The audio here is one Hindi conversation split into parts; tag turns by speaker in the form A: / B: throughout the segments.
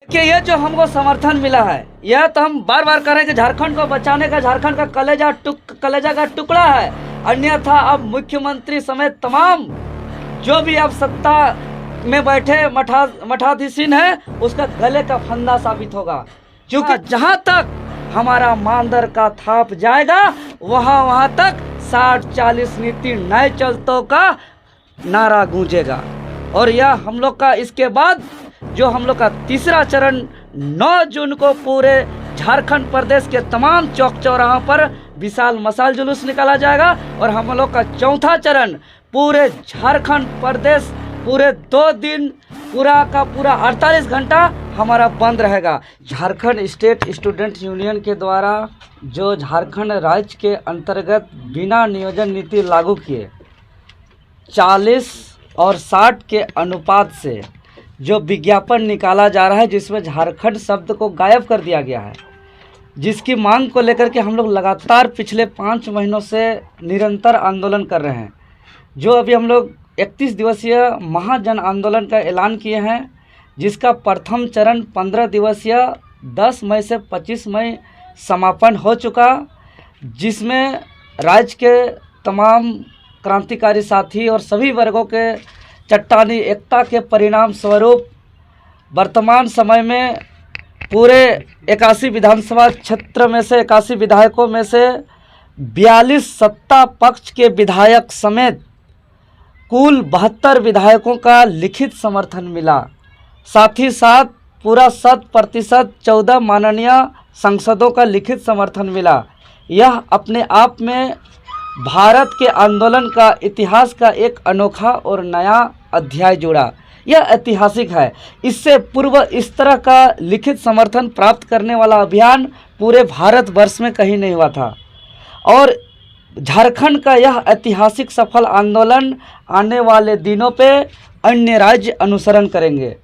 A: कि ये जो हमको समर्थन मिला है, यह तो हम बार बार कह रहे हैं कि झारखंड को बचाने का झारखंड का कलेजा का टुकड़ा है। अन्यथा अब मुख्यमंत्री समेत तमाम जो भी अब सत्ता में बैठे मठाधीशीन है उसका गले का फंदा साबित होगा। क्योंकि जहां तक हमारा मानदर का थाप जाएगा वहां तक 60-40 नीति नए चलतों का नारा गूंजेगा। और यह हम लोग का इसके बाद जो हम लोग का तीसरा चरण 9 जून को पूरे झारखंड प्रदेश के तमाम चौक चौराहों पर विशाल मशाल जुलूस निकाला जाएगा। और हम लोग का चौथा चरण पूरे झारखंड प्रदेश पूरे 2 दिन पूरा का पूरा 48 घंटा हमारा बंद रहेगा। झारखंड स्टेट स्टूडेंट यूनियन के द्वारा जो झारखंड राज्य के अंतर्गत बिना नियोजन नीति लागू किए 40 और 60 के अनुपात से जो विज्ञापन निकाला जा रहा है जिसमें झारखंड शब्द को गायब कर दिया गया है, जिसकी मांग को लेकर के हम लोग लगातार पिछले 5 महीनों से निरंतर आंदोलन कर रहे हैं। जो अभी हम लोग 31 दिवसीय महाजन आंदोलन का ऐलान किए हैं, जिसका प्रथम चरण 15 दिवसीय 10 मई से 25 मई समापन हो चुका, जिसमें राज्य के तमाम क्रांतिकारी साथी और सभी वर्गों के चट्टानी एकता के परिणाम स्वरूप वर्तमान समय में पूरे 81 विधानसभा क्षेत्र में से 81 विधायकों में से 42 सत्ता पक्ष के विधायक समेत कुल 72 विधायकों का लिखित समर्थन मिला। साथ ही साथ पूरा 100% 14 माननीय सांसदों का लिखित समर्थन मिला। यह अपने आप में भारत के आंदोलन का इतिहास का एक अनोखा और नया अध्याय जुड़ा। यह ऐतिहासिक है। इससे पूर्व इस तरह का लिखित समर्थन प्राप्त करने वाला अभियान पूरे भारतवर्ष में कहीं नहीं हुआ था। और झारखंड का यह ऐतिहासिक सफल आंदोलन आने वाले दिनों पे अन्य राज्य अनुसरण करेंगे।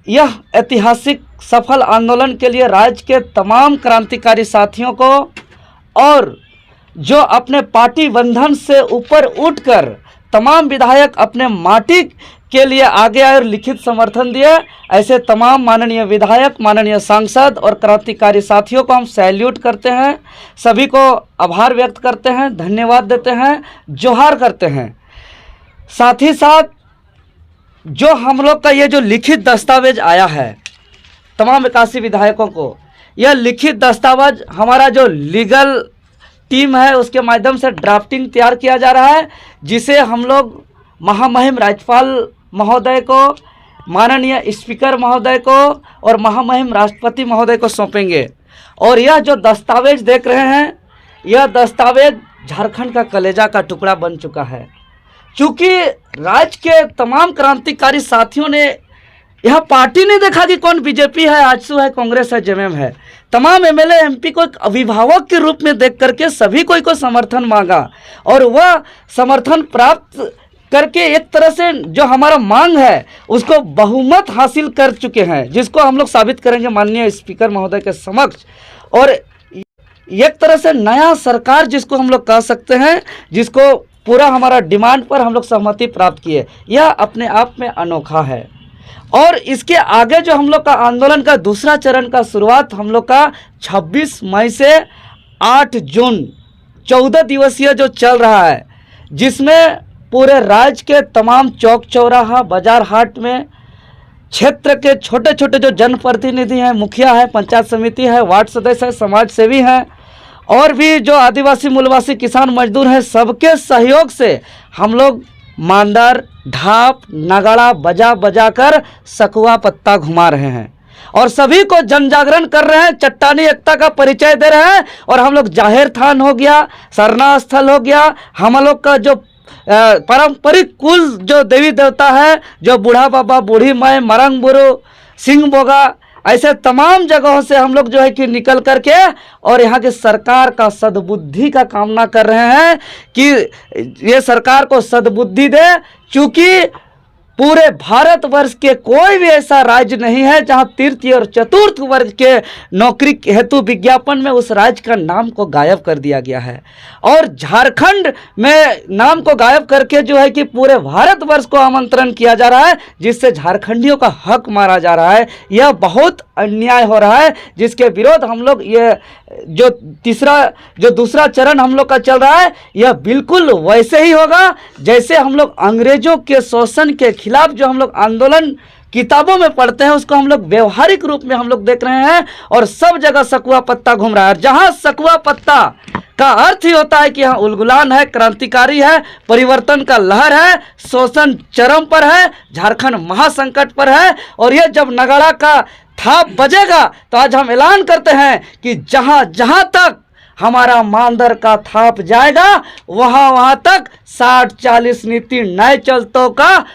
A: यह ऐतिहासिक सफल आंदोलन के लिए राज्य के तमाम क्रांतिकारी साथियों को और जो अपने पार्टी बंधन से ऊपर उठकर तमाम विधायक अपने माटी के लिए आगे आए और लिखित समर्थन दिए, ऐसे तमाम माननीय विधायक, माननीय सांसद और क्रांतिकारी साथियों को हम सैल्यूट करते हैं। सभी को आभार व्यक्त करते हैं, धन्यवाद देते हैं, जोहार करते हैं। साथ ही साथ जो हम लोग का ये जो लिखित दस्तावेज आया है तमाम 81 विधायकों को, यह लिखित दस्तावेज हमारा जो लीगल टीम है उसके माध्यम से ड्राफ्टिंग तैयार किया जा रहा है, जिसे हम लोग महामहिम राज्यपाल महोदय को, माननीय स्पीकर महोदय को और महामहिम राष्ट्रपति महोदय को सौंपेंगे। और यह जो दस्तावेज देख रहे हैं, यह दस्तावेज झारखंड का कलेजा का टुकड़ा बन चुका है। चूँकि राज्य के तमाम क्रांतिकारी साथियों ने यह पार्टी नहीं देखा कि कौन बीजेपी है, आजसू है, कांग्रेस है, जेएमएम है। तमाम एमएलए एमपी को एक अभिभावक के रूप में देख करके सभी को समर्थन मांगा और वह समर्थन प्राप्त करके एक तरह से जो हमारा मांग है उसको बहुमत हासिल कर चुके हैं, जिसको हम लोग साबित करेंगे माननीय स्पीकर महोदय के समक्ष। और एक तरह से नया सरकार जिसको हम लोग कह सकते हैं, जिसको पूरा हमारा डिमांड पर हम लोग सहमति प्राप्त किए, यह अपने आप में अनोखा है। और इसके आगे जो हम लोग का आंदोलन का दूसरा चरण का शुरुआत हम लोग का 26 मई से 8 जून 14 दिवसीय जो चल रहा है, जिसमें पूरे राज्य के तमाम चौक चौराहा, बाजार हाट में क्षेत्र के छोटे छोटे जो जनप्रतिनिधि हैं, मुखिया है, पंचायत समिति है, वार्ड सदस्य है, समाज सेवी हैं और भी जो आदिवासी मूलवासी किसान मजदूर हैं, सबके सहयोग से हम लोग मांदर, ढाप, नगाड़ा बजा बजा कर सकुआ पत्ता घुमा रहे हैं और सभी को जन जागरण कर रहे हैं, चट्टानी एकता का परिचय दे रहे हैं। और हम लोग जाहिर थान हो गया, सरना स्थल हो गया, हम लोग का जो पारंपरिक कुल जो देवी देवता है, जो बूढ़ा बाबा, बूढ़ी माई, मरंग बुरु, सिंह बोगा, ऐसे तमाम जगहों से हम लोग जो है कि निकल करके और यहाँ की सरकार का सद्बुद्धि का कामना कर रहे हैं कि ये सरकार को सद्बुद्धि दे। क्योंकि पूरे भारतवर्ष के कोई भी ऐसा राज्य नहीं है जहां तृतीय और चतुर्थ वर्ग के नौकरी हेतु विज्ञापन में उस राज्य का नाम को गायब कर दिया गया है। और झारखंड में नाम को गायब करके जो है कि पूरे भारतवर्ष को आमंत्रण किया जा रहा है, जिससे झारखंडियों का हक मारा जा रहा है। यह बहुत अन्याय हो रहा है, जिसके विरोध हम लोग ये जो दूसरा चरण हम लोग का चल रहा है, यह बिल्कुल वैसे ही होगा जैसे हम लोग अंग्रेजों के शोषण के खिलाफ जो हम लोग आंदोलन किताबों में पढ़ते हैं, उसको हम लोग व्यवहारिक रूप में हम लोग देख रहे हैं। और सब जगह सकुआ पत्ता घूम रहा है। जहां सकुआ पत्ता का अर्थ ही होता है कि यहाँ उलगुलान है, क्रांतिकारी है, परिवर्तन का लहर है, शोषण चरम पर है, झारखंड महासंकट पर है। और ये जब नगाड़ा का थाप बजेगा तो आज हम ऐलान करते हैं कि जहां जहां तक हमारा मानदर का थाप जाएगा वहां वहां तक 60-40 नीति नए चलतों का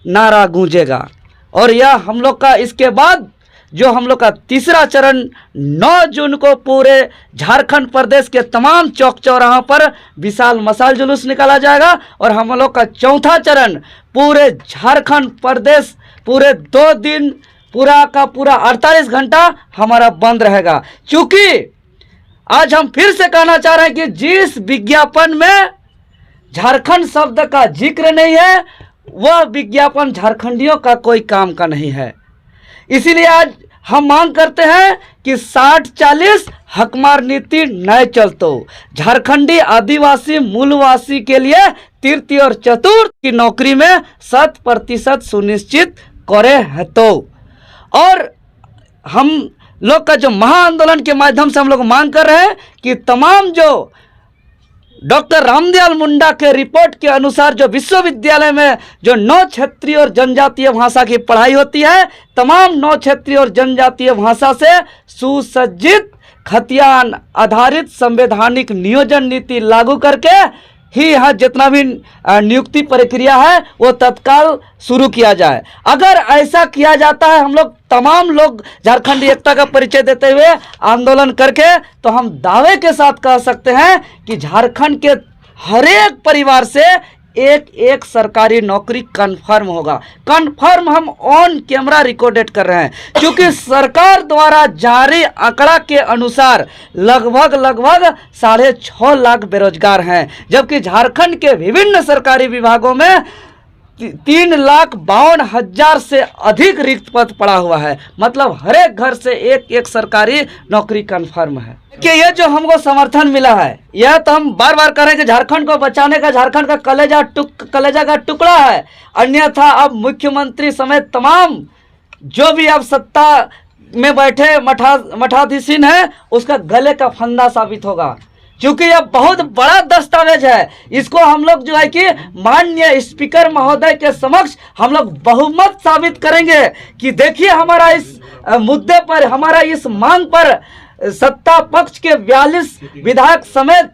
A: नारा गूंजेगा। और यह हम लोग का इसके बाद जो हम लोग का तीसरा चरण 9 जून को पूरे झारखंड प्रदेश के तमाम चौक चौराहों पर विशाल मशाल जुलूस निकाला जाएगा। और हम लोग का चौथा चरण पूरे झारखंड प्रदेश पूरे 2 दिन पूरा का पूरा 48 घंटा हमारा बंद रहेगा। क्योंकि आज हम फिर से कहना चाह रहे हैं कि जिस विज्ञापन में झारखंड शब्द का जिक्र नहीं है, वह विज्ञापन झारखंडियों का कोई काम का नहीं है। इसीलिए आज हम मांग करते हैं कि 60-40 हकमार नीति नए चलतो झारखंडी आदिवासी मूलवासी के लिए तृतीय और चतुर्थ की नौकरी में 100% सुनिश्चित करे है। तो और हम लोग का जो महाआंदोलन के माध्यम से हम लोग मांग कर रहे हैं कि तमाम जो डॉक्टर रामदयाल मुंडा के रिपोर्ट के अनुसार जो विश्वविद्यालय में जो 9 क्षेत्रीय और जनजातीय भाषा की पढ़ाई होती है, तमाम 9 क्षेत्रीय और जनजातीय भाषा से सुसज्जित खतियान आधारित संवैधानिक नियोजन नीति लागू करके ही यहाँ जितना भी नियुक्ति प्रक्रिया है वो तत्काल शुरू किया जाए। अगर ऐसा किया जाता है, हम लोग तमाम लोग झारखंडी एकता का परिचय देते हुए आंदोलन करके, तो हम दावे के साथ कह सकते हैं कि झारखंड के हर एक परिवार से एक सरकारी नौकरी कंफर्म होगा। कंफर्म हम ऑन कैमरा रिकॉर्डेड कर रहे हैं, क्योंकि सरकार द्वारा जारी आंकड़ा के अनुसार लगभग 6.5 लाख बेरोजगार हैं, जबकि झारखंड के विभिन्न सरकारी विभागों में 3,52,000 से अधिक रिक्त पद पड़ा हुआ है। मतलब हर एक घर से एक सरकारी नौकरी कंफर्म है। कि ये जो हमको समर्थन मिला है, यह तो हम बार बार कह रहे हैं कि झारखंड को बचाने का झारखंड का कलेजा का टुकड़ा है। अन्यथा अब मुख्यमंत्री समेत तमाम जो भी अब सत्ता में बैठे मठाधीशीन है, उसका गले का फंदा साबित होगा। क्योंकि यह बहुत बड़ा दस्तावेज है। इसको हम लोग जो है कि माननीय स्पीकर महोदय के समक्ष हम लोग बहुमत साबित करेंगे कि देखिए हमारा इस मुद्दे पर, हमारा इस मांग पर सत्ता पक्ष के 42 विधायक समेत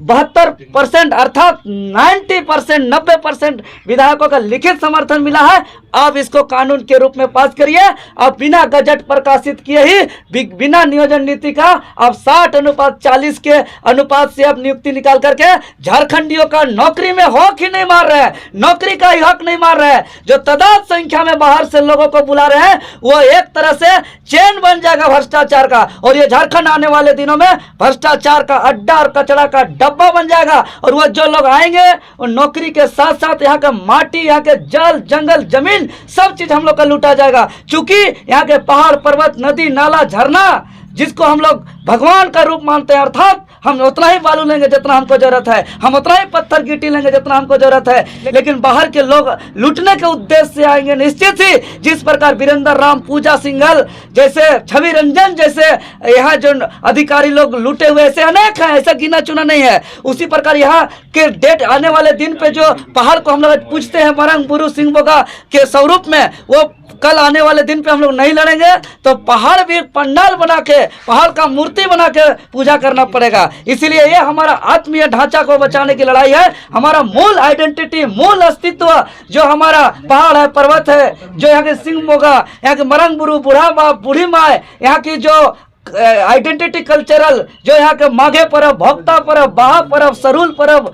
A: 72% अर्थात 90% विधायकों का लिखित समर्थन मिला है। आप इसको कानून के रूप में पास करिए। आप बिना गजट प्रकाशित किए ही, बिना नियोजन नीति का आप 60:40 के अनुपात से आप नियुक्ति निकाल करके झारखंडियों का नौकरी में हक ही नहीं मार रहे हैं, नौकरी का ही हक नहीं मार रहे हैं। जो तादाद संख्या में बाहर से लोगों को बुला रहे हैं, वो एक तरह से चेन बन जाएगा भ्रष्टाचार का। और ये झारखंड आने वाले दिनों में भ्रष्टाचार का अड्डा और कचरा का डब्बा बन जाएगा। और वो जो लोग आएंगे वो नौकरी के साथ साथ यहाँ का माटी, यहाँ के जल जंगल जमीन सब चीज हम लोग का लूटा जाएगा। क्योंकि यहाँ के पहाड़ पर्वत नदी नाला झरना जिसको हम लोग भगवान का रूप मानते हैं, अर्थात हम उतना ही बालू लेंगे जितना हमको जरूरत है, हम उतना ही पत्थर गिट्टी लेंगे जितना हमको जरूरत है। लेकिन बाहर के लोग लूटने के उद्देश्य से आएंगे निश्चित ही। जिस प्रकार वीरेंद्र राम, पूजा सिंघल जैसे, छवि रंजन जैसे यहाँ जो अधिकारी लोग लूटे हुए ऐसे अनेक हैं, ऐसा गिना चुना नहीं है। उसी प्रकार यहाँ के डेट आने वाले दिन पे जो पहाड़ को हम लोग पूछते हैं मरंग बुरु सिंह बोगा के स्वरूप में, वो कल आने वाले दिन पे हम लोग नहीं लड़ेंगे तो पहाड़ भी पंडाल बना के, पहाड़ का मूर्ति बना के पूजा करना पड़ेगा। इसीलिए ये हमारा आत्मीय ढांचा को बचाने की लड़ाई है। हमारा मूल आइडेंटिटी, मूल अस्तित्व जो हमारा पहाड़ है, पर्वत है, जो यहाँ के सिंह मोगा, यहाँ के मरंग बुरु, बूढ़ा बाप, बूढ़ी माँ, यहाँ की जो आइडेंटिटी कल्चरल, जो यहाँ के माघे पर्व, भक्ता पर्व, बाहा पर्व, सरूल पर्व,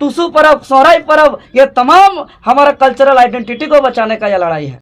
A: टुसू पर्व, सोहराई पर्व, ये तमाम हमारा कल्चरल आइडेंटिटी को बचाने का यह लड़ाई है।